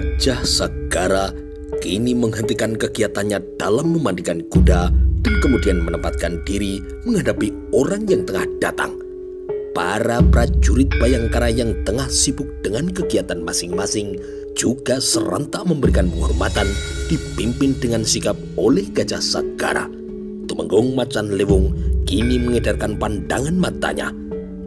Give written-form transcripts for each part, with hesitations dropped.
Gajah Sagara kini menghentikan kegiatannya dalam memandikan kuda dan kemudian menempatkan diri menghadapi orang yang tengah datang. Para prajurit Bayangkara yang tengah sibuk dengan kegiatan masing-masing juga serentak memberikan penghormatan dipimpin dengan sigap oleh Gajah Sagara. Tumenggung Macan Lewung kini mengedarkan pandangan matanya.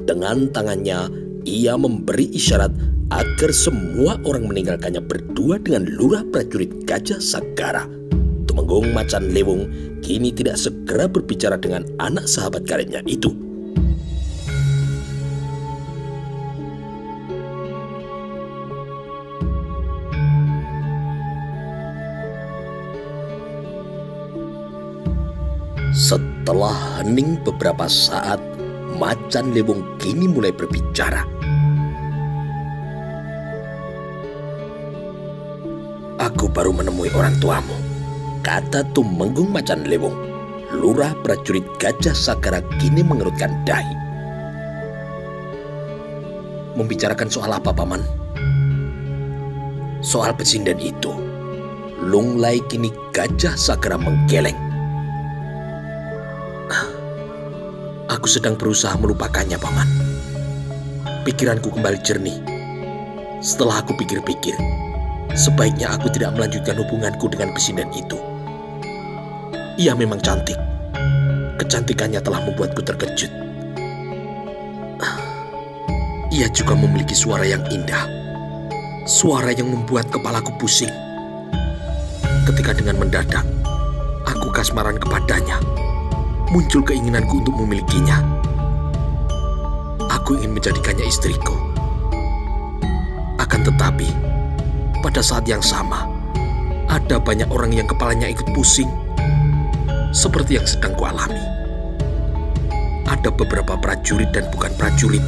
Dengan tangannya, ia memberi isyarat agar semua orang meninggalkannya berdua dengan lurah prajurit Gajah Sagara. Tumenggung Macan Lewung kini tidak segera berbicara dengan anak sahabat karibnya itu. Setelah hening beberapa saat, Macan Lewung kini mulai berbicara. "Aku baru menemui orang tuamu," kata Tumenggung Macan Lewung. Lurah prajurit Gajah Sagara kini mengerutkan dahi. "Membicarakan soal apa, Paman?" "Soal pesinden itu." Lunglai kini Gajah Sagara menggeleng. "Aku sedang berusaha melupakannya, Paman. Pikiranku kembali jernih. Setelah aku pikir-pikir, sebaiknya aku tidak melanjutkan hubunganku dengan pesinden itu. Ia memang cantik. Kecantikannya telah membuatku terkejut. Ia juga memiliki suara yang indah. Suara yang membuat kepalaku pusing. Ketika dengan mendadak, aku kasmaran kepadanya. Muncul keinginanku untuk memilikinya. Aku ingin menjadikannya istriku. Akan tetapi, pada saat yang sama, ada banyak orang yang kepalanya ikut pusing, seperti yang sedang kualami. Ada beberapa prajurit dan bukan prajurit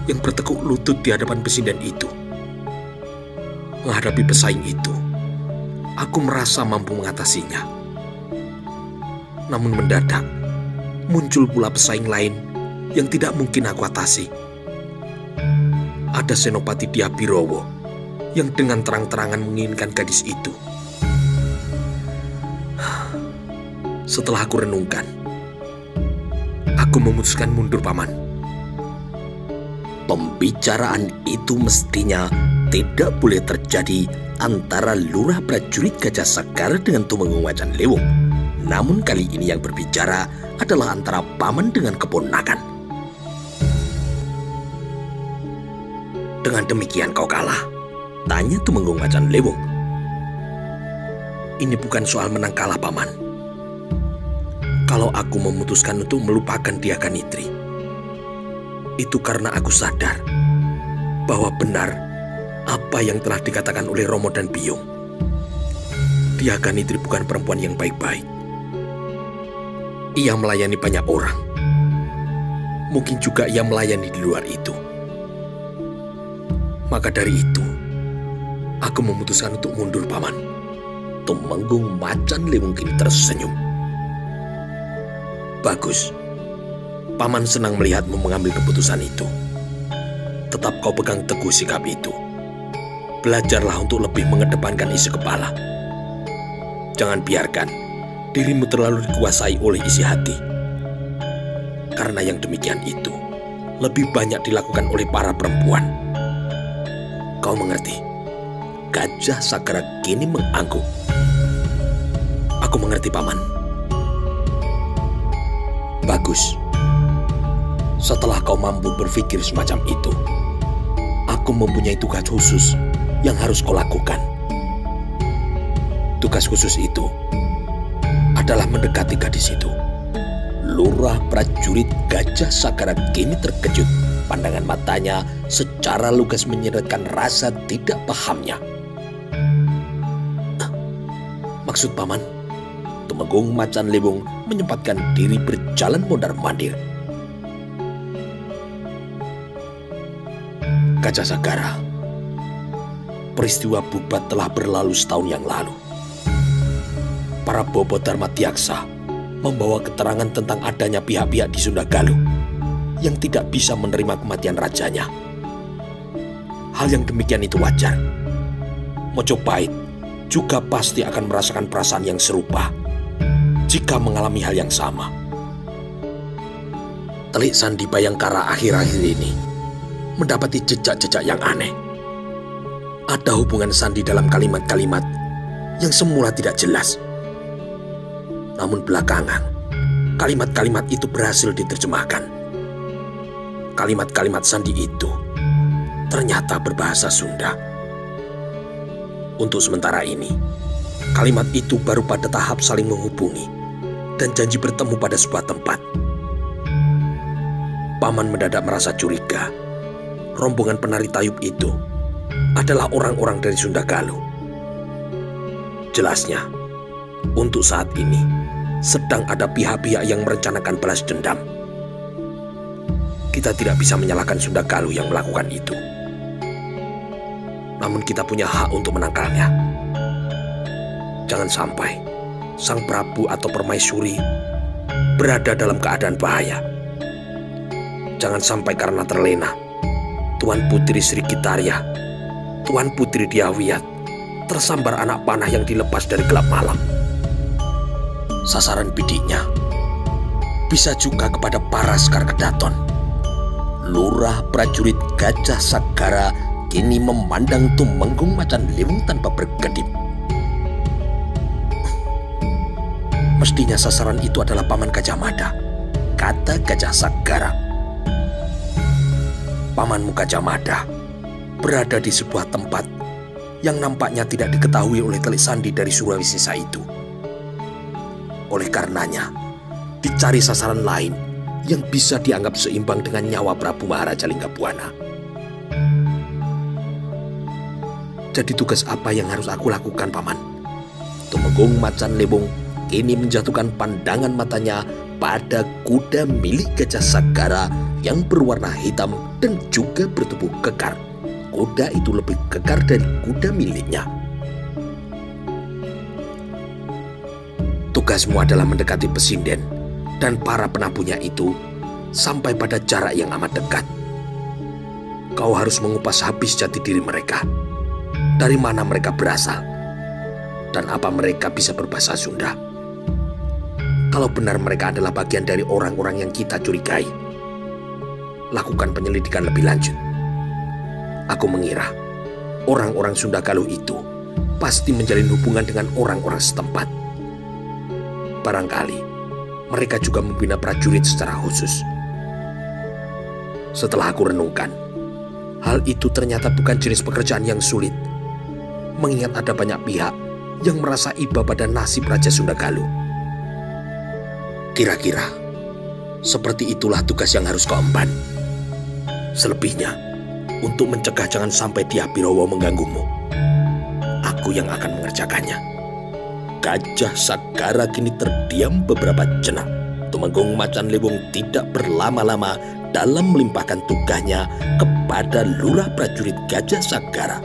yang bertekuk lutut di hadapan pesinden itu. Menghadapi pesaing itu, aku merasa mampu mengatasinya. Namun mendadak, muncul pula pesaing lain yang tidak mungkin aku atasi. Ada Senopati Diabirowo yang dengan terang-terangan menginginkan gadis itu. Setelah aku renungkan, aku memutuskan mundur, Paman. Pembicaraan itu mestinya tidak boleh terjadi antara lurah prajurit Gajah Sagara dengan Tumenggung Macan Lewung. Namun kali ini yang berbicara adalah antara paman dengan keponakan. "Dengan demikian kau kalah?" tanya Tumenggung Macan Lewung. "Ini bukan soal menang kalah, Paman. Kalau aku memutuskan untuk melupakan dia Kanitri, itu karena aku sadar bahwa benar apa yang telah dikatakan oleh Romo dan Biyung. Dia Kanitri bukan perempuan yang baik-baik. Ia melayani banyak orang. Mungkin juga ia melayani di luar itu. Maka dari itu, aku memutuskan untuk mundur, Paman." Tumenggung Macan Lewung kini tersenyum. "Bagus. Paman senang melihatmu mengambil keputusan itu. Tetap kau pegang teguh sikap itu. Belajarlah untuk lebih mengedepankan isi kepala. Jangan biarkan dirimu terlalu dikuasai oleh isi hati. Karena yang demikian itu lebih banyak dilakukan oleh para perempuan. Kau mengerti?" Gajah Sagara kini mengangguk. "Aku mengerti, Paman." "Bagus. Setelah kau mampu berpikir semacam itu, aku mempunyai tugas khusus yang harus kau lakukan. Tugas khusus itu adalah mendekati gadis itu." Lurah prajurit Gajah Sagara kini terkejut. Pandangan matanya secara lugas menyeretkan rasa tidak pahamnya. "Maksud Paman?" Tumenggung Macan Lewung menyempatkan diri berjalan mondar-mandir. "Gajah Sagara, peristiwa Bubat telah berlalu setahun yang lalu. Para Bobo Dharma Tiaksa membawa keterangan tentang adanya pihak-pihak di Sunda Galuh yang tidak bisa menerima kematian rajanya. Hal yang demikian itu wajar. Mojopahit juga pasti akan merasakan perasaan yang serupa jika mengalami hal yang sama. Telik Sandi Bayangkara akhir-akhir ini mendapati jejak-jejak yang aneh. Ada hubungan sandi dalam kalimat-kalimat yang semula tidak jelas. Namun belakangan, kalimat-kalimat itu berhasil diterjemahkan. Kalimat-kalimat sandi itu ternyata berbahasa Sunda. Untuk sementara ini, kalimat itu baru pada tahap saling menghubungi dan janji bertemu pada sebuah tempat. Paman mendadak merasa curiga. Rombongan penari tayub itu adalah orang-orang dari Sunda Galuh. Jelasnya, untuk saat ini sedang ada pihak-pihak yang merencanakan balas dendam. Kita tidak bisa menyalahkan Sunda Galuh yang melakukan itu. Namun kita punya hak untuk menangkalnya. Jangan sampai Sang Prabu atau Permaisuri berada dalam keadaan bahaya. Jangan sampai karena terlena, Tuan Putri Sri Gitarya, Tuan Putri Diawiyat tersambar anak panah yang dilepas dari gelap malam. Sasaran bidiknya bisa juga kepada Paraskar Kedaton. Lurah prajurit Gajah Sagara kini memandang Tumenggung Macan Liwung tanpa berkedip. Mestinya sasaran itu adalah Paman Gajah Mada, kata Gajah Sagara. Pamanmu Gajah Mada berada di sebuah tempat yang nampaknya tidak diketahui oleh Telik Sandi dari Surawisesa itu. Oleh karenanya, dicari sasaran lain yang bisa dianggap seimbang dengan nyawa Prabu Maharaja Linggabwana. Jadi tugas apa yang harus aku lakukan, Paman? Tumenggung Macan Liwung kini menjatuhkan pandangan matanya pada kuda milik Gajah Sagara yang berwarna hitam dan juga bertubuh kekar. Kuda itu lebih kekar dari kuda miliknya. Tugasmu adalah mendekati pesinden dan para penabuhnya itu sampai pada jarak yang amat dekat. Kau harus mengupas habis jati diri mereka. Dari mana mereka berasal dan apa mereka bisa berbahasa Sunda. Kalau benar mereka adalah bagian dari orang-orang yang kita curigai, lakukan penyelidikan lebih lanjut. Aku mengira orang-orang Sunda Galuh itu pasti menjalin hubungan dengan orang-orang setempat. Barangkali mereka juga membina prajurit secara khusus. Setelah aku renungkan, hal itu ternyata bukan jenis pekerjaan yang sulit, mengingat ada banyak pihak yang merasa iba pada nasib Raja Sunda Galuh. Kira-kira seperti itulah tugas yang harus kau emban. Selebihnya, untuk mencegah jangan sampai Dyah Birowo mengganggumu, aku yang akan mengerjakannya. Gajah Sagara kini terdiam beberapa jenak. Tumenggung Macan Liwung tidak berlama-lama dalam melimpahkan tugasnya kepada lurah prajurit Gajah Sagara.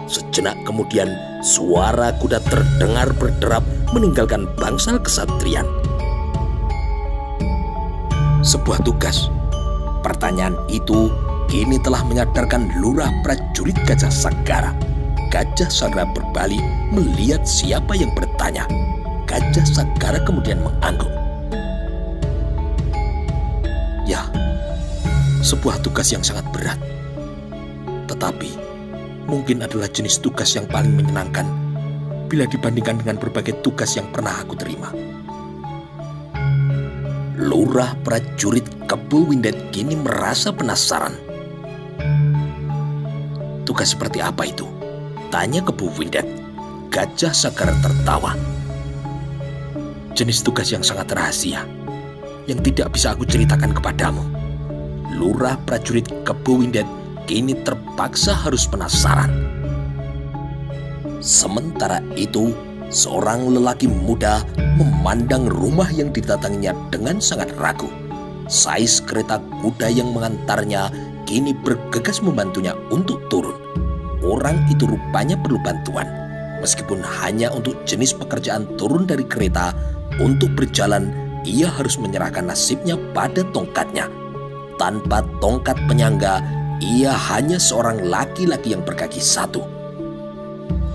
Sejenak kemudian, suara kuda terdengar berderap meninggalkan bangsal kesatrian. Sebuah tugas. Pertanyaan itu kini telah menyadarkan lurah prajurit Gajah Sagara. Gajah Sagara berbalik melihat siapa yang bertanya. Gajah Sagara kemudian mengangguk. Ya, sebuah tugas yang sangat berat. Tetapi mungkin adalah jenis tugas yang paling menyenangkan bila dibandingkan dengan berbagai tugas yang pernah aku terima. Lurah prajurit Kebo Windet kini merasa penasaran. Tugas seperti apa itu? Tanya Kebo Windet. Gajah Sagara tertawa. Jenis tugas yang sangat rahasia, yang tidak bisa aku ceritakan kepadamu. Lurah prajurit Kebo Windet kini terpaksa harus penasaran. Sementara itu, seorang lelaki muda memandang rumah yang didatanginya dengan sangat ragu. Sais kereta kuda yang mengantarnya kini bergegas membantunya untuk turun. Orang itu rupanya perlu bantuan. Meskipun hanya untuk jenis pekerjaan turun dari kereta, untuk berjalan ia harus menyerahkan nasibnya pada tongkatnya. Tanpa tongkat penyangga, ia hanya seorang laki-laki yang berkaki satu.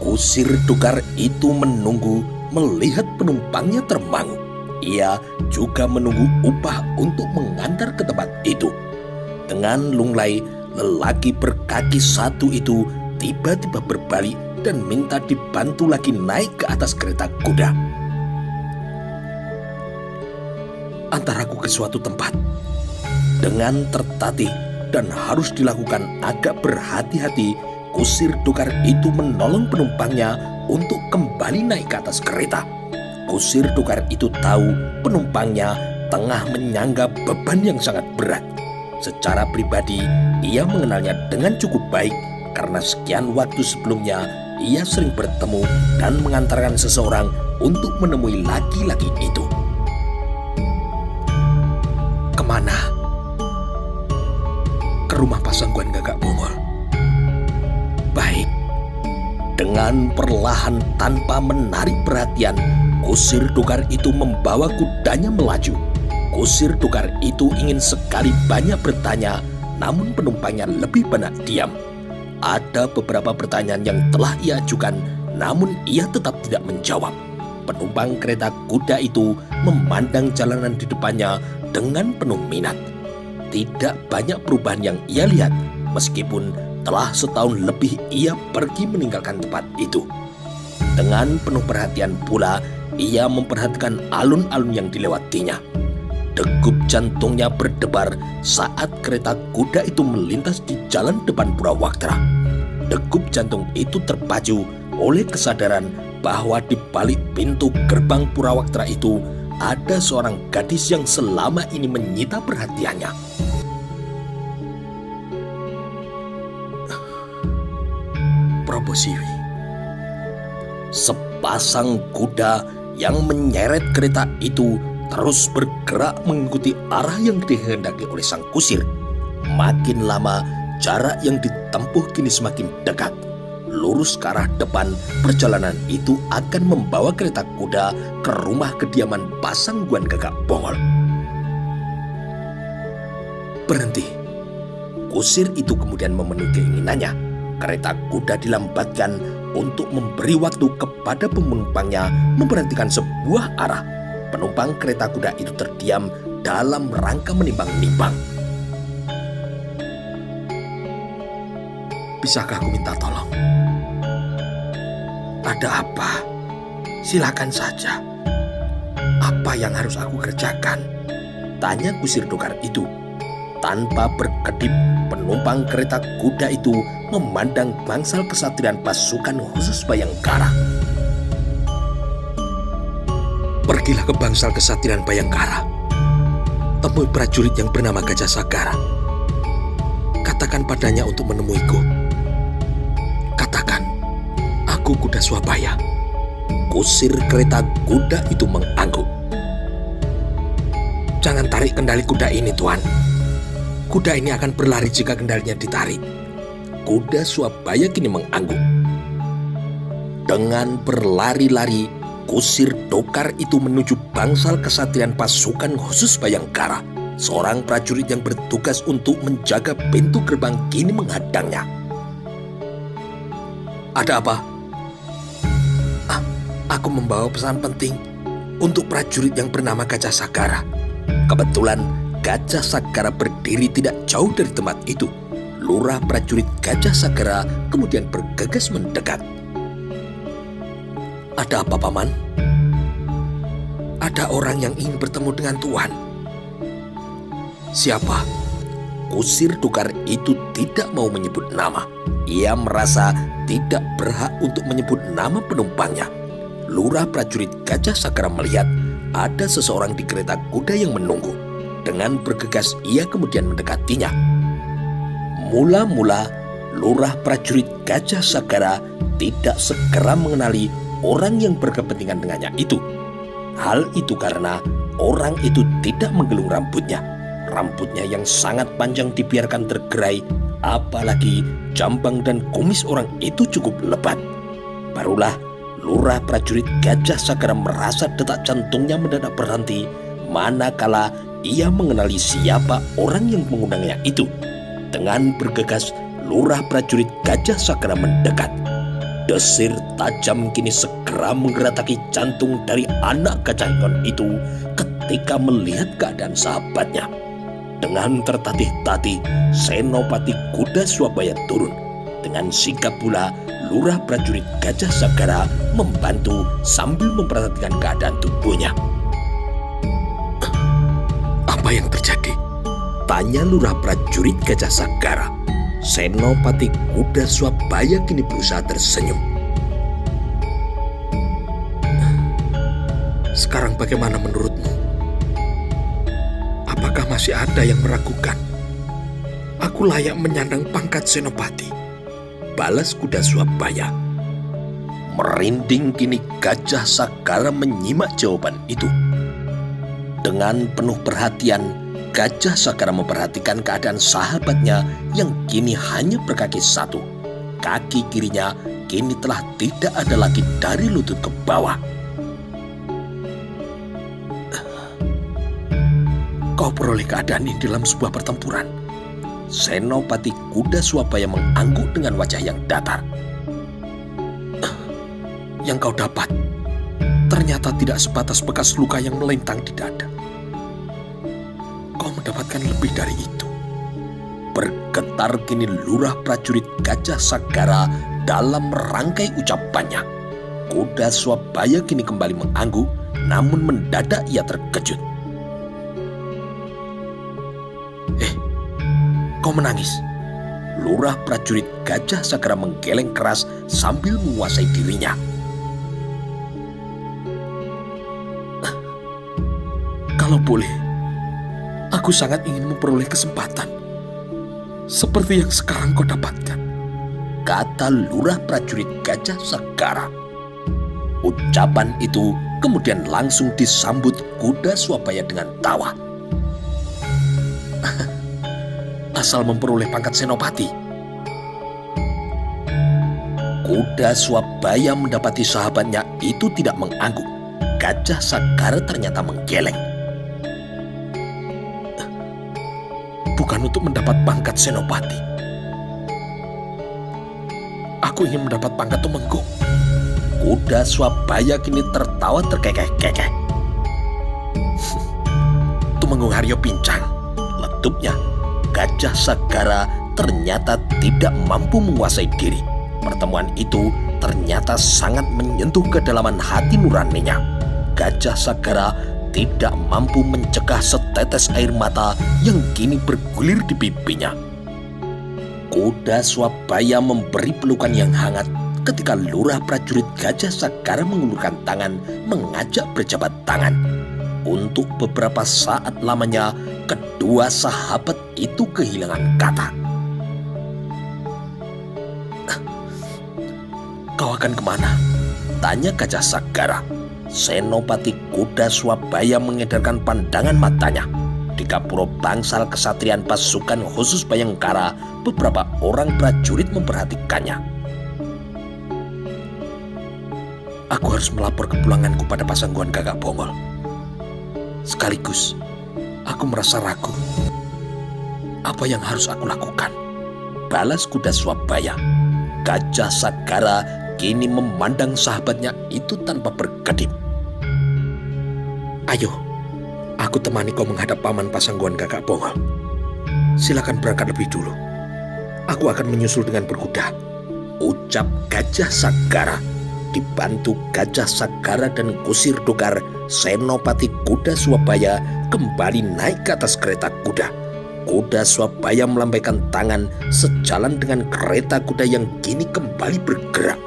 Kusir Dokar itu menunggu melihat penumpangnya termangu. Ia juga menunggu upah untuk mengantar ke tempat itu. Dengan lunglai, lelaki berkaki satu itu tiba-tiba berbalik dan minta dibantu lagi naik ke atas kereta kuda. "Antar aku ke suatu tempat." Dengan tertatih dan harus dilakukan agak berhati-hati, Kusir Dokar itu menolong penumpangnya untuk kembali naik ke atas kereta. Kusir Dokar itu tahu penumpangnya tengah menyangga beban yang sangat berat. Secara pribadi, ia mengenalnya dengan cukup baik karena sekian waktu sebelumnya ia sering bertemu dan mengantarkan seseorang untuk menemui laki-laki itu. "Kemana?" "Ke rumah Pasangguan Gagak Bongol." "Baik." Dengan perlahan tanpa menarik perhatian, Kusir Dokar itu membawa kudanya melaju. Kusir Dokar itu ingin sekali banyak bertanya, namun penumpangnya lebih banyak diam. Ada beberapa pertanyaan yang telah ia ajukan, namun ia tetap tidak menjawab. Penumpang kereta kuda itu memandang jalanan di depannya dengan penuh minat. Tidak banyak perubahan yang ia lihat, meskipun telah setahun lebih ia pergi meninggalkan tempat itu. Dengan penuh perhatian pula, ia memperhatikan alun-alun yang dilewatinya. Degup jantungnya berdebar saat kereta kuda itu melintas di jalan depan Purwaktara. Degup jantung itu terpacu oleh kesadaran bahwa di balik pintu gerbang Purwaktara itu ada seorang gadis yang selama ini menyita perhatiannya. Probosiwi. Sepasang kuda yang menyeret kereta itu terus bergerak mengikuti arah yang dikehendaki oleh sang kusir. Makin lama, jarak yang ditempuh kini semakin dekat. Lurus ke arah depan, perjalanan itu akan membawa kereta kuda ke rumah kediaman Pasangguan Gagak Bongol. "Berhenti." Kusir itu kemudian memenuhi keinginannya. Kereta kuda dilambatkan untuk memberi waktu kepada penumpangnya memperhatikan sebuah arah. Penumpang kereta kuda itu terdiam dalam rangka menimbang-nimbang. "Bisakah aku minta tolong?" "Ada apa? Silakan saja." "Apa yang harus aku kerjakan?" tanya Kusir Dokar itu. Tanpa berkedip, penumpang kereta kuda itu memandang bangsal kesatrian pasukan khusus Bayangkara. "Pergilah ke bangsal kesatrian Bayangkara. Temui prajurit yang bernama Gajah Sagara. Katakan padanya untuk menemuiku. Katakan, aku kuda Swabaya." Kusir kereta kuda itu mengangguk. "Jangan tarik kendali kuda ini, Tuan. Kuda ini akan berlari jika kendalinya ditarik." Kuda Swabaya kini mengangguk. Dengan berlari-lari, Kusir Dokar itu menuju bangsal kesatrian pasukan khusus Bayangkara. Seorang prajurit yang bertugas untuk menjaga pintu gerbang kini menghadangnya. "Ada apa?" Aku membawa pesan penting untuk prajurit yang bernama Gajah Sagara." Kebetulan Gajah Sagara berdiri tidak jauh dari tempat itu. Lurah prajurit Gajah Sagara kemudian bergegas mendekat. "Ada apa, Paman?" "Ada orang yang ingin bertemu dengan Tuan." "Siapa?" Kusir Dokar itu tidak mau menyebut nama. Ia merasa tidak berhak untuk menyebut nama penumpangnya. Lurah prajurit Gajah Sagara melihat ada seseorang di kereta kuda yang menunggu. Dengan bergegas ia kemudian mendekatinya. Mula-mula lurah prajurit Gajah Sagara tidak segera mengenali orang yang berkepentingan dengannya itu. Hal itu karena orang itu tidak menggelung rambutnya. Rambutnya yang sangat panjang dibiarkan tergerai, apalagi jambang dan kumis orang itu cukup lebat. Barulah lurah prajurit Gajah Sagara merasa detak jantungnya mendadak berhenti, manakala ia mengenali siapa orang yang mengundangnya itu. Dengan bergegas, lurah prajurit Gajah Sagara mendekat. Desir tajam kini segera menggerataki jantung dari anak gajah Ingon itu ketika melihat keadaan sahabatnya. Dengan tertatih-tatih, Senopati Kuda Swabaya turun. Dengan sigap pula, lurah prajurit Gajah Sagara membantu sambil memperhatikan keadaan tubuhnya. "Apa yang terjadi?" tanya lurah prajurit Gajah Sagara. Senopati Kuda Swabaya kini berusaha tersenyum. "Sekarang bagaimana menurutmu? Apakah masih ada yang meragukan aku layak menyandang pangkat Senopati?" balas Kuda Swabaya. Merinding kini Gajah Sagara menyimak jawaban itu. Dengan penuh perhatian, Gajah Sagara memperhatikan keadaan sahabatnya yang kini hanya berkaki satu. Kaki kirinya kini telah tidak ada lagi dari lutut ke bawah. "Kau peroleh keadaan ini dalam sebuah pertempuran?" Senopati Kuda Swabaya mengangguk dengan wajah yang datar. "Yang kau dapat ternyata tidak sebatas bekas luka yang melintang di dada. Kau mendapatkan lebih dari itu." Bergetar kini lurah prajurit Gajah Sagara dalam rangkai ucapannya. Kuda Swabaya kini kembali mengangguk, namun mendadak ia terkejut. "Kau menangis?" Lurah prajurit Gajah Sagara menggeleng keras sambil menguasai dirinya. "Kalau boleh, aku sangat ingin memperoleh kesempatan seperti yang sekarang kau dapatkan," kata lurah prajurit Gajah Sagara. Ucapan itu kemudian langsung disambut Kuda Swabaya dengan tawa. "Asal memperoleh pangkat Senopati." Kuda Swabaya mendapati sahabatnya itu tidak mengangguk. Gajah Sagara ternyata menggeleng. "Bukan untuk mendapat pangkat Senopati. Aku ingin mendapat pangkat Tumenggung." Kuda Swabaya kini tertawa terkekeh-kekeh. "Tumenggung Haryo Pincang," letupnya. Gajah Sagara ternyata tidak mampu menguasai diri. Pertemuan itu ternyata sangat menyentuh kedalaman hati nuraninya. Gajah Sagara tidak mampu mencegah setetes air mata yang kini bergulir di pipinya. Kuda Swabaya memberi pelukan yang hangat ketika lurah prajurit Gajah Sagara mengulurkan tangan mengajak berjabat tangan. Untuk beberapa saat lamanya, kedua sahabat itu kehilangan kata. "Kau akan kemana?" tanya Gajah Sagara. Senopati Kuda Swabaya mengedarkan pandangan matanya. Di Gapura bangsal kesatrian pasukan khusus Bayangkara, beberapa orang prajurit memperhatikannya. "Aku harus melapor kepulanganku pada Pasangguan Gagak Bongol. Sekaligus, aku merasa ragu. Apa yang harus aku lakukan?" balas Kuda Swabaya. Gajah Sagara kini memandang sahabatnya itu tanpa berkedip. "Ayo, aku temani kau menghadap Paman Pasangguan Gagak Bongol. Silakan berangkat lebih dulu. Aku akan menyusul dengan berkuda," ucap Gajah Sagara. Dibantu Gajah Sagara dan Kusir Dokar, Senopati Kuda Swabaya kembali naik ke atas kereta kuda. Kuda Swabaya melambaikan tangan sejalan dengan kereta kuda yang kini kembali bergerak.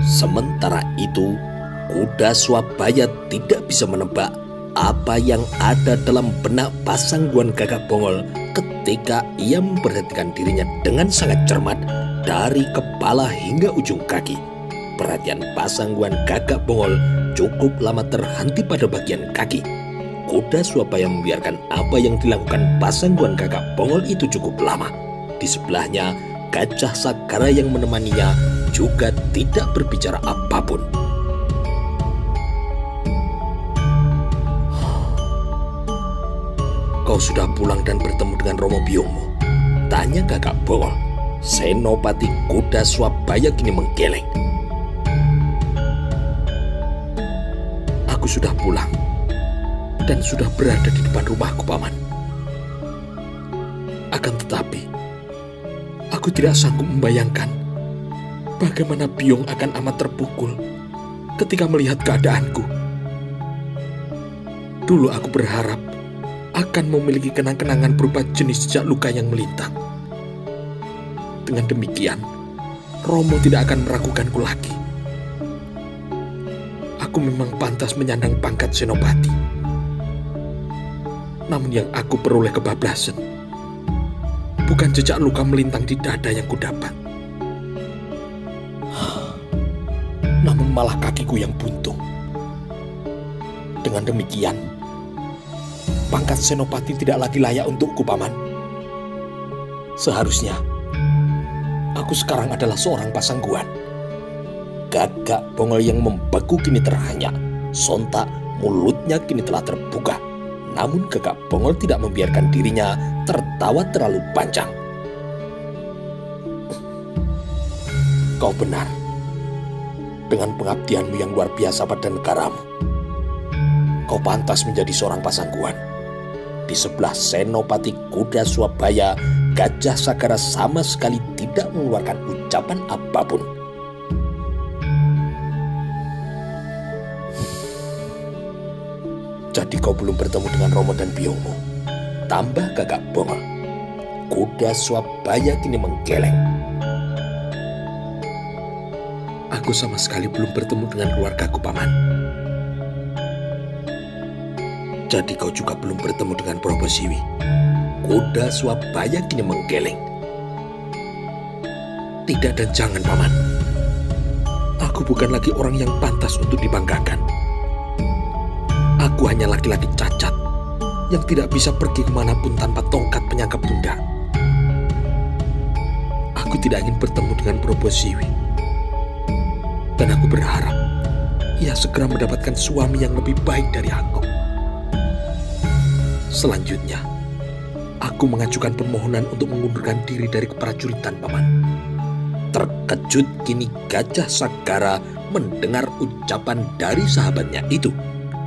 Sementara itu, Kuda Swabaya tidak bisa menebak apa yang ada dalam benak Pasangguan Gagak Bongol ketika ia memperhatikan dirinya dengan sangat cermat dari kepala hingga ujung kaki. Perhatian Pasangguan Gagak Bongol cukup lama terhenti pada bagian kaki. Kuda Swabaya membiarkan apa yang dilakukan Pasangguan Gagak Bongol itu cukup lama. Di sebelahnya, Gajah Sagara yang menemaninya juga tidak berbicara apapun. "Kau sudah pulang dan bertemu dengan Romo biungmu?" tanya Gagak Bongol. Senopati Kuda Swabaya kini menggeleng. Aku sudah pulang dan sudah berada di depan rumahku, Paman. Akan tetapi, aku tidak sanggup membayangkan bagaimana Biong akan amat terpukul ketika melihat keadaanku. Dulu aku berharap akan memiliki kenang-kenangan berupa jenis jejak luka yang melintang. Dengan demikian, Romo tidak akan meragukanku lagi. Aku memang pantas menyandang pangkat senopati. Namun yang aku peroleh kebablasan bukan jejak luka melintang di dada yang kudapat, namun malah kakiku yang buntung. Dengan demikian, pangkat senopati tidak lagi layak untukku, Paman. Seharusnya aku sekarang adalah seorang pasangguan. Gagak Bongol yang membeku kini terhanyak. Sontak mulutnya kini telah terbuka. Namun Gagak Bongol tidak membiarkan dirinya tertawa terlalu panjang. Kau benar. Dengan pengabdianmu yang luar biasa pada negaramu, kau pantas menjadi seorang pasangguan. Di sebelah Senopati Kuda Swabaya, Gajah Sagara sama sekali tidak mengeluarkan ucapan apapun. Jadi kau belum bertemu dengan Romo dan Biongmu, tambah Gagak Bongol. Kuda Swabaya kini menggeleng. Aku sama sekali belum bertemu dengan keluargaku, Paman. Jadi kau juga belum bertemu dengan Probosiwi. Kuda Swabaya kini menggeleng. Tidak dan jangan, Paman. Aku bukan lagi orang yang pantas untuk dibanggakan. Aku hanya laki-laki cacat yang tidak bisa pergi kemanapun tanpa tongkat penyangga pundak. Aku tidak ingin bertemu dengan Probosiwi. Dan aku berharap ia segera mendapatkan suami yang lebih baik dari aku. Selanjutnya, aku mengajukan permohonan untuk mengundurkan diri dari keprajuritan, Paman. Terkejut kini Gajah Sagara mendengar ucapan dari sahabatnya itu.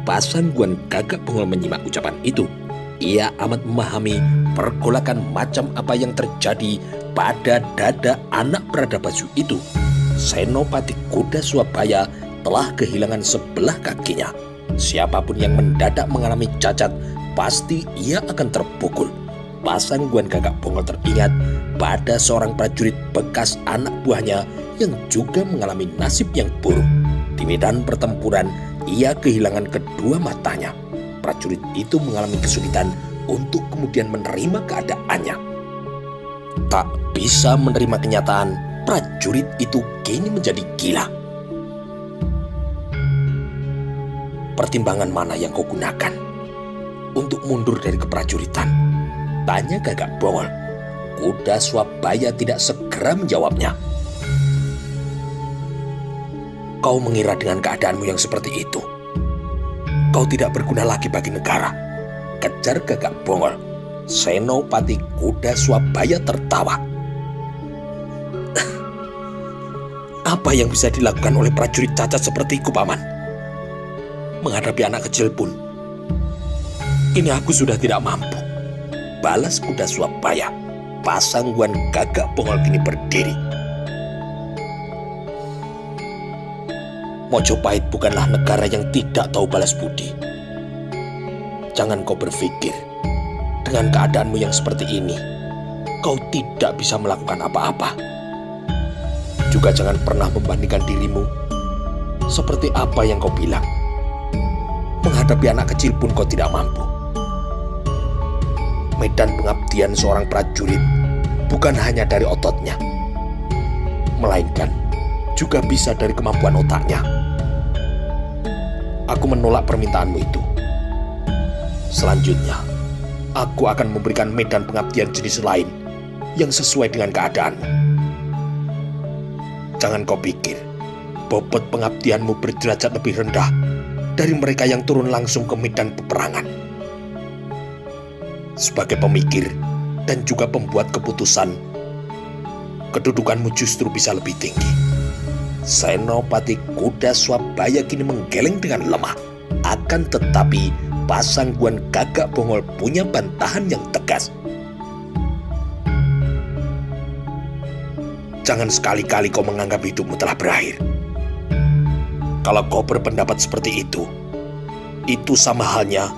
Pasangguan Gagak Bongol menyimak ucapan itu. Ia amat memahami pergolakan macam apa yang terjadi pada dada anak Bradabaju itu. Senopati Kuda Swabaya telah kehilangan sebelah kakinya. Siapapun yang mendadak mengalami cacat, pasti ia akan terpukul. Pasangguan Gagak Bongol teringat pada seorang prajurit bekas anak buahnya yang juga mengalami nasib yang buruk. Di medan pertempuran, ia kehilangan kedua matanya. Prajurit itu mengalami kesulitan untuk kemudian menerima keadaannya. Tak bisa menerima kenyataan, prajurit itu kini menjadi gila. Pertimbangan mana yang kau gunakan untuk mundur dari keprajuritan? Tanya Gagak Bongol. Kuda Swabaya tidak segera menjawabnya. Kau mengira dengan keadaanmu yang seperti itu, kau tidak berguna lagi bagi negara, kejar Gagak Bongol. Senopati Kuda Swabaya tertawa. Apa yang bisa dilakukan oleh prajurit cacat sepertiku, Paman? Menghadapi anak kecil pun, ini aku sudah tidak mampu, balas Kuda Swabaya. Pasangguan Gagak Bongol kini berdiri. Mojopahit bukanlah negara yang tidak tahu balas budi. Jangan kau berpikir, dengan keadaanmu yang seperti ini, kau tidak bisa melakukan apa-apa. Juga jangan pernah membandingkan dirimu seperti apa yang kau bilang. Menghadapi anak kecil pun kau tidak mampu. Medan pengabdian seorang prajurit bukan hanya dari ototnya, melainkan juga bisa dari kemampuan otaknya. Aku menolak permintaanmu itu. Selanjutnya, aku akan memberikan medan pengabdian jenis lain yang sesuai dengan keadaanmu. Jangan kau pikir bobot pengabdianmu berderajat lebih rendah dari mereka yang turun langsung ke medan peperangan. Sebagai pemikir dan juga pembuat keputusan, kedudukanmu justru bisa lebih tinggi. Senopati Kuda Swabaya kini menggeleng dengan lemah. Akan tetapi Pasangguan Gagak Bongol punya bantahan yang tegas. Jangan sekali-kali kau menganggap hidupmu telah berakhir. Kalau kau berpendapat seperti itu sama halnya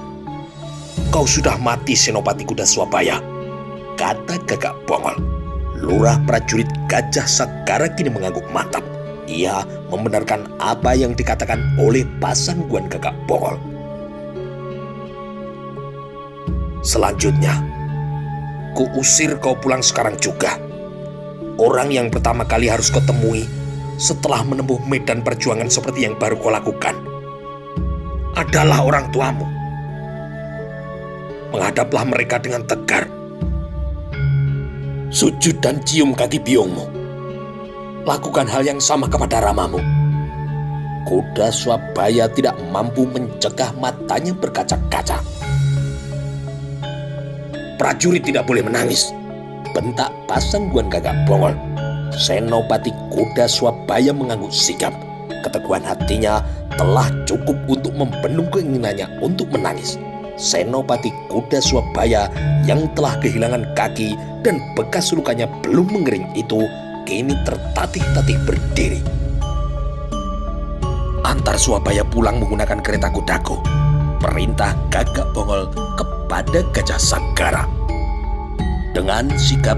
kau sudah mati, Senopati Kuda Swabaya, kata Gagak Bongol. Lurah prajurit Gajah Sagara kini mengangguk mantap. Ia membenarkan apa yang dikatakan oleh Pasangguan Gagak Bongol. Selanjutnya, kuusir kau pulang sekarang juga. Orang yang pertama kali harus kau temui setelah menempuh medan perjuangan seperti yang baru kau lakukan adalah orang tuamu. Menghadaplah mereka dengan tegar. Sujud dan cium kaki biongmu. Lakukan hal yang sama kepada ramamu. Kuda Swabaya tidak mampu mencegah matanya berkaca-kaca. Prajurit tidak boleh menangis, bentak Pasangguan Gagak Bongol. Senopati Kuda Swabaya mengangguk sigap. Keteguhan hatinya telah cukup untuk membendung keinginannya untuk menangis. Senopati Kuda Swabaya yang telah kehilangan kaki dan bekas lukanya belum mengering itu kini tertatih-tatih berdiri. Antar Swabaya pulang menggunakan kereta kudaku, perintah Gagak Bongol kepada Gajah Sagara. Dengan sikap,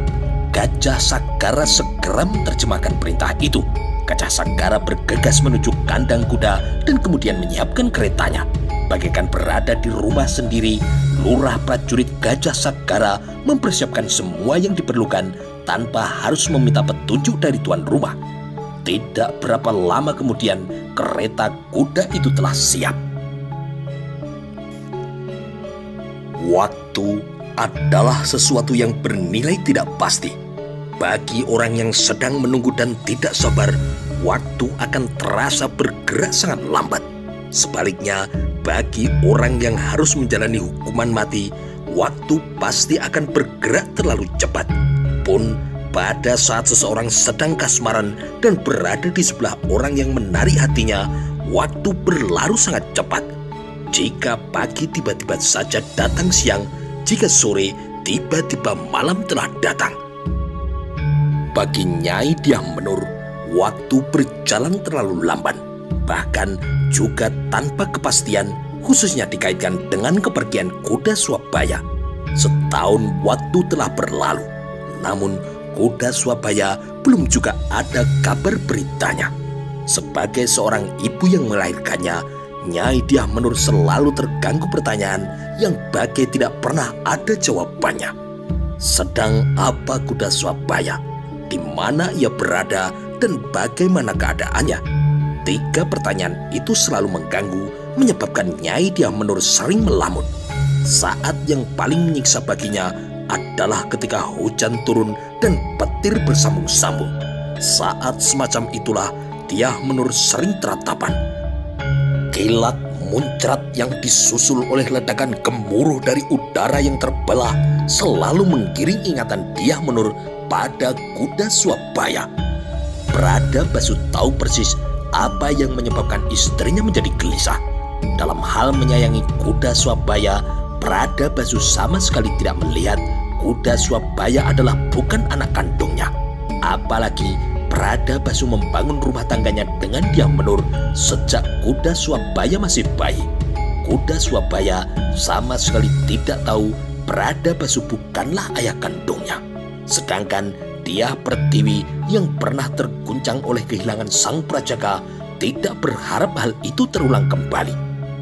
Gajah Sagara segera menerjemahkan perintah itu. Gajah Sagara bergegas menuju kandang kuda dan kemudian menyiapkan keretanya. Bagaikan berada di rumah sendiri, lurah prajurit Gajah Sagara mempersiapkan semua yang diperlukan tanpa harus meminta petunjuk dari tuan rumah. Tidak berapa lama kemudian, kereta kuda itu telah siap. Waktu adalah sesuatu yang bernilai tidak pasti. Bagi orang yang sedang menunggu dan tidak sabar, waktu akan terasa bergerak sangat lambat. Sebaliknya, bagi orang yang harus menjalani hukuman mati, waktu pasti akan bergerak terlalu cepat. Pun pada saat seseorang sedang kasmaran dan berada di sebelah orang yang menarik hatinya, waktu berlalu sangat cepat. Jika pagi tiba-tiba saja datang siang, jika sore tiba-tiba malam telah datang. Bagi Nyai Dyah Menur, waktu berjalan terlalu lamban, bahkan juga tanpa kepastian, khususnya dikaitkan dengan kepergian Kuda Swabaya. Setahun waktu telah berlalu, namun Kuda Swabaya belum juga ada kabar beritanya. Sebagai seorang ibu yang melahirkannya, Nyai Dyah Menur selalu terganggu pertanyaan yang bagai tidak pernah ada jawabannya. Sedang apa Kuda Swabaya? Di mana ia berada dan bagaimana keadaannya? Tiga pertanyaan itu selalu mengganggu, menyebabkan Nyai Dyah Menur sering melamun. Saat yang paling menyiksa baginya adalah ketika hujan turun dan petir bersambung-sambung. Saat semacam itulah Dyah Menur sering teratapan. Kilat muncrat yang disusul oleh ledakan gemuruh dari udara yang terbelah selalu menggiring ingatan Dyah Menur pada Kuda Swabaya. Prada Basu tahu persis apa yang menyebabkan istrinya menjadi gelisah. Dalam hal menyayangi Kuda Swabaya, Prada Basu sama sekali tidak melihat Kuda Swabaya adalah bukan anak kandungnya. Apalagi Prada Basu membangun rumah tangganya dengan Dyah Menur sejak Kuda Swabaya masih bayi. Kuda Swabaya sama sekali tidak tahu Prada Basu bukanlah ayah kandungnya. Sedangkan Dyah Pertiwi yang pernah terguncang oleh kehilangan sang prajaga tidak berharap hal itu terulang kembali.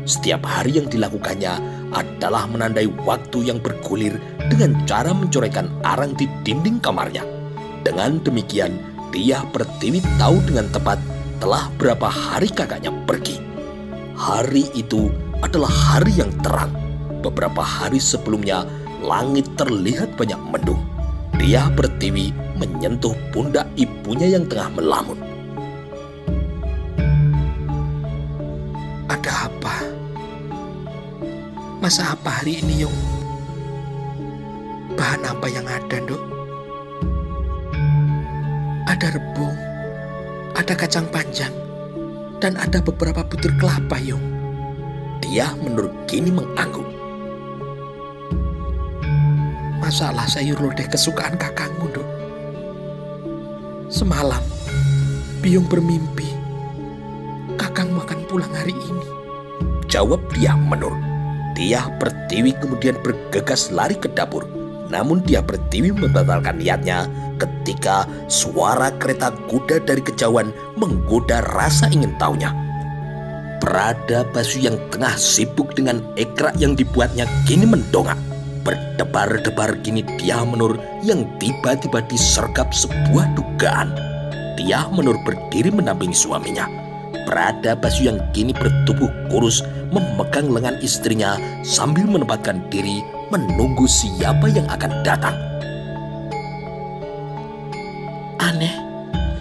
Setiap hari yang dilakukannya adalah menandai waktu yang bergulir dengan cara mencorehkan arang di dinding kamarnya. Dengan demikian, Dyah Pertiwi tahu dengan tepat telah berapa hari kakaknya pergi. Hari itu adalah hari yang terang. Beberapa hari sebelumnya, langit terlihat banyak mendung. Dyah Pertiwi menyentuh pundak ibunya yang tengah melamun. Ada apa? Masa apa hari ini, Yung? Bahan apa yang ada, Dok? Ada rebung, ada kacang panjang, dan ada beberapa butir kelapa, Yung. Dia menurut kini mengangguk. Masalah sayur lodeh kesukaan kakangmu, Dok. Semalam, Biung bermimpi kakang makan pulang hari ini. Jawab Dyah Menur. Dyah Pertiwi kemudian bergegas lari ke dapur. Namun Dyah Pertiwi membatalkan niatnya ketika suara kereta kuda dari kejauhan menggoda rasa ingin tahunya. Pradabasu yang tengah sibuk dengan ekrak yang dibuatnya kini mendongak. Berdebar-debar kini Dyah Menur yang tiba-tiba disergap sebuah dugaan. Dyah Menur berdiri mendampingi suaminya. Pradabasu yang kini bertubuh kurus memegang lengan istrinya sambil menempatkan diri menunggu siapa yang akan datang. Aneh,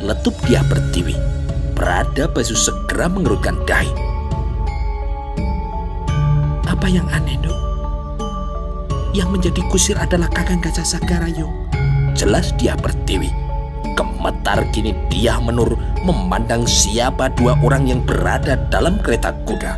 letup Dyah Pertiwi. Pradabasu segera mengerutkan dahi. Apa yang aneh, Dok? Yang menjadi kusir adalah Kakang Gajah Sagara, Yung. Jelas Dyah Pertiwi. Gemetar kini Dyah Menur memandang siapa dua orang yang berada dalam kereta kuda.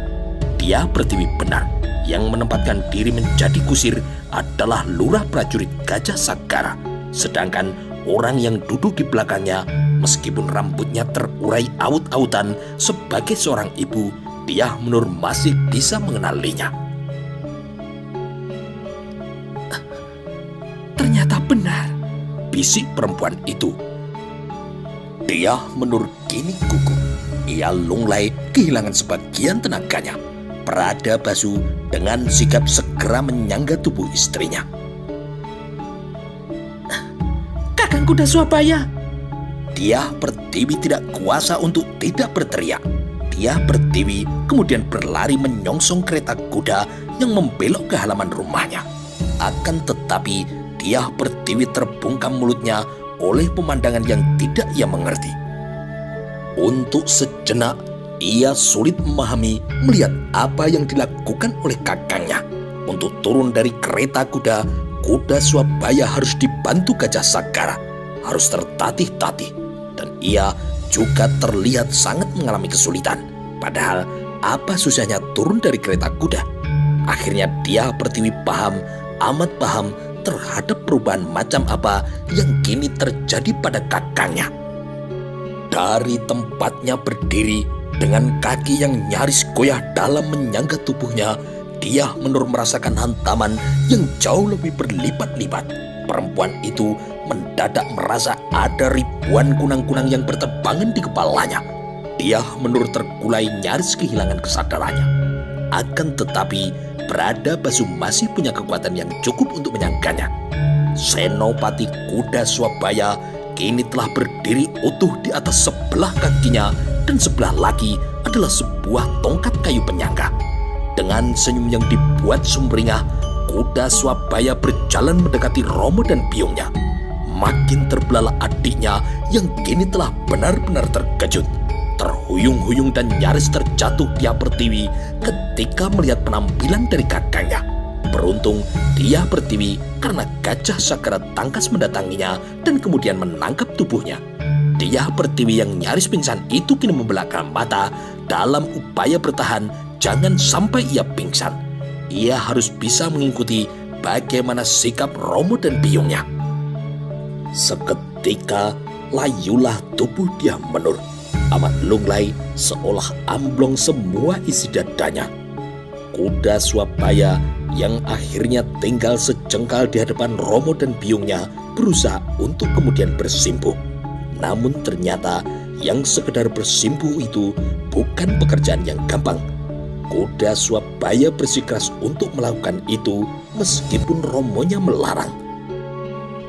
Dyah Pertiwi benar, yang menempatkan diri menjadi kusir adalah lurah prajurit Gajah Sagara. Sedangkan orang yang duduk di belakangnya, meskipun rambutnya terurai aut-autan, sebagai seorang ibu, Dyah Menur masih bisa mengenalinya. Ternyata benar, bisik perempuan itu. Dyah Menur kini gugup. Ia lunglai kehilangan sebagian tenaganya. Pradabasu dengan sigap segera menyangga tubuh istrinya. Kakang Kuda Swabaya. Dyah Pertiwi tidak kuasa untuk tidak berteriak. Dyah Pertiwi kemudian berlari menyongsong kereta kuda yang membelok ke halaman rumahnya. Akan tetapi Dyah Pertiwi terbungkam mulutnya oleh pemandangan yang tidak ia mengerti. Untuk sejenak ia sulit memahami melihat apa yang dilakukan oleh kakangnya. Untuk turun dari kereta kuda, Kuda Swabaya harus dibantu Gajah Sagara, harus tertatih-tatih, dan ia juga terlihat sangat mengalami kesulitan. Padahal apa susahnya turun dari kereta kuda? Akhirnya Dyah Pertiwi paham, amat paham terhadap perubahan macam apa yang kini terjadi pada kakangnya. Dari tempatnya berdiri dengan kaki yang nyaris goyah dalam menyangga tubuhnya, Dyah Menur merasakan hantaman yang jauh lebih berlipat-lipat. Perempuan itu mendadak merasa ada ribuan kunang-kunang yang berterbangan di kepalanya. Dyah Menur terkulai nyaris kehilangan kesadarannya. Akan tetapi Pradabasu masih punya kekuatan yang cukup untuk menyangkanya. Senopati Kuda Swabaya kini telah berdiri utuh di atas sebelah kakinya, dan sebelah lagi adalah sebuah tongkat kayu penyangga. Dengan senyum yang dibuat sumringah, Kuda Swabaya berjalan mendekati Romo dan Biungnya. Makin terbelalak adiknya yang kini telah benar-benar terkejut. Terhuyung-huyung dan nyaris terjatuh Dyah Pertiwi ketika melihat penampilan dari kakangnya. Beruntung Dyah Pertiwi karena Gajah Sagara tangkas mendatanginya dan kemudian menangkap tubuhnya. Dyah Pertiwi yang nyaris pingsan itu kini membelakang mata dalam upaya bertahan jangan sampai ia pingsan. Ia harus bisa mengikuti bagaimana sikap Romo dan Biungnya. Seketika layulah tubuh Dyah Menur. Amat lunglai seolah amblong semua isi dadanya. Kuda Swabaya yang akhirnya tinggal sejengkal di hadapan Romo dan Biungnya berusaha untuk kemudian bersimpuh. Namun ternyata yang sekedar bersimpuh itu bukan pekerjaan yang gampang. Kuda Swabaya bersikeras untuk melakukan itu meskipun Romonya melarang.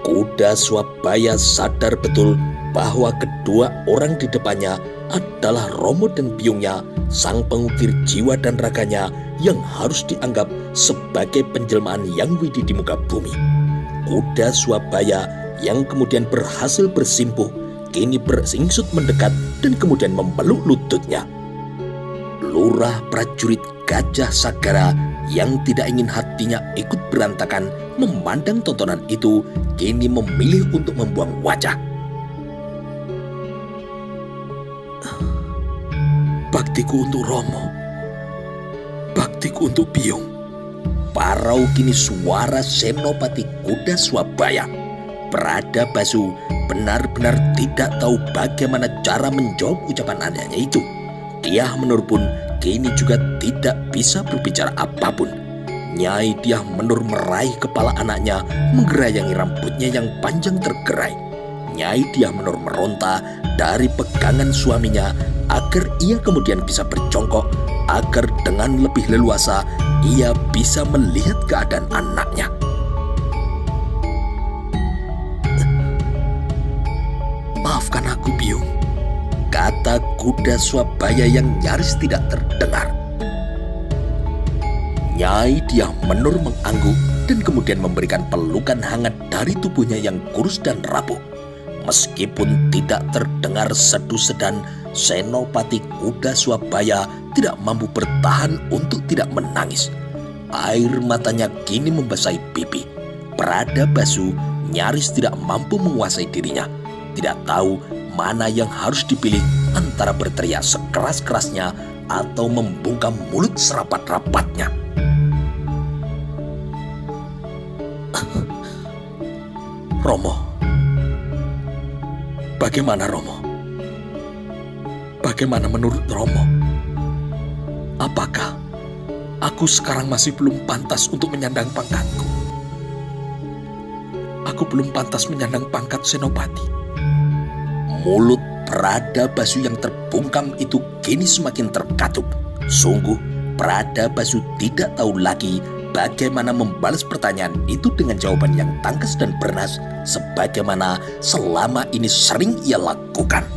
Kuda Swabaya sadar betul bahwa kedua orang di depannya adalah Romo dan Biungnya, sang pengukir jiwa dan raganya yang harus dianggap sebagai penjelmaan Yang Widi di muka bumi. Kuda Swabaya yang kemudian berhasil bersimpuh kini bersingsut mendekat dan kemudian memeluk lututnya. Lurah prajurit Gajah Sagara yang tidak ingin hatinya ikut berantakan memandang tontonan itu kini memilih untuk membuang wajah. baktiku untuk Romo, baktiku untuk Biung. Parau kini suara Senopati Kuda Swabaya. Bradabasu benar-benar tidak tahu bagaimana cara menjawab ucapan anehnya itu. Dyah Menur pun kini juga tidak bisa berbicara apapun. Nyai Dyah Menur meraih kepala anaknya, menggerayangi rambutnya yang panjang tergerai. Nyai Dyah Menur meronta dari pegangan suaminya agar ia kemudian bisa berjongkok, agar dengan lebih leluasa ia bisa melihat keadaan anaknya. "Maafkan aku, Biung," kata Kuda Swabaya yang nyaris tidak terdengar. Nyai Dyah Menur mengangguk dan kemudian memberikan pelukan hangat dari tubuhnya yang kurus dan rapuh. Meskipun tidak terdengar sedu-sedan, Senopati Kuda Swabaya tidak mampu bertahan untuk tidak menangis. Air matanya kini membasahi pipi. Bradabasu nyaris tidak mampu menguasai dirinya. Tidak tahu mana yang harus dipilih antara berteriak sekeras-kerasnya atau membungkam mulut serapat-rapatnya. "Romo, bagaimana Romo? Bagaimana menurut Romo? Apakah aku sekarang masih belum pantas untuk menyandang pangkatku? Aku belum pantas menyandang pangkat Senopati." Mulut Bradabasu yang terbungkam itu kini semakin terkatup. Sungguh, Bradabasu tidak tahu lagi bagaimana membalas pertanyaan itu dengan jawaban yang tangkas dan bernas sebagaimana selama ini sering ia lakukan.